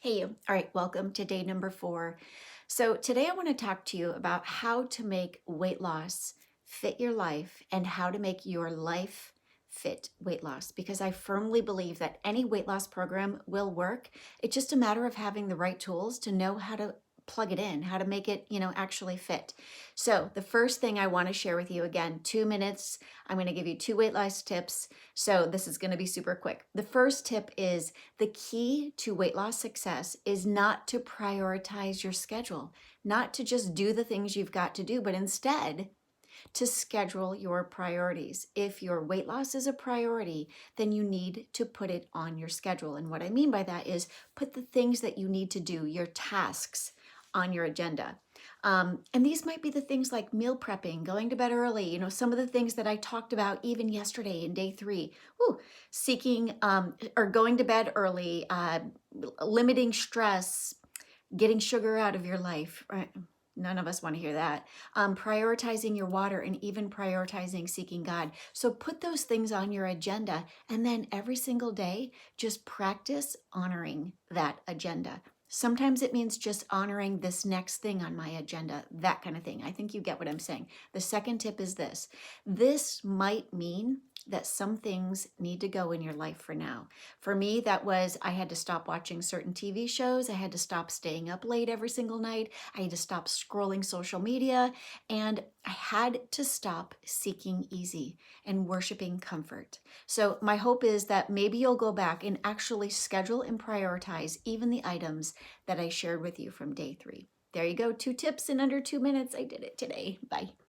Hey, you. All right, welcome to day number 4. So, today I want to talk to you about how to make weight loss fit your life and how to make your life fit weight loss because I firmly believe that any weight loss program will work. It's just a matter of having the right tools to know how to plug it in, how to make it, actually fit. So, the first thing I want to share with you again, 2 minutes. I'm going to give you 2 weight loss tips. So, this is going to be super quick. The first tip is the key to weight loss success is not to prioritize your schedule, not to just do the things you've got to do, but instead to schedule your priorities. If your weight loss is a priority, then you need to put it on your schedule. And what I mean by that is put the things that you need to do, your tasks, on your agenda. And these might be the things like meal prepping, going to bed early, some of the things that I talked about even yesterday in day 3. Woo, seeking or going to bed early, limiting stress, getting sugar out of your life, right? None of us want to hear that. Prioritizing your water and even prioritizing seeking God. So put those things on your agenda and then every single day, just practice honoring that agenda. Sometimes it means just honoring this next thing on my agenda, that kind of thing. I think you get what I'm saying. The second tip is this. This might mean that some things need to go in your life for now. For me, that was I had to stop watching certain TV shows. I had to stop staying up late every single night. I had to stop scrolling social media. And I had to stop seeking easy and worshiping comfort. So, my hope is that maybe you'll go back and actually schedule and prioritize even the items that I shared with you from day 3. There you go. 2 tips in under 2 minutes. I did it today. Bye.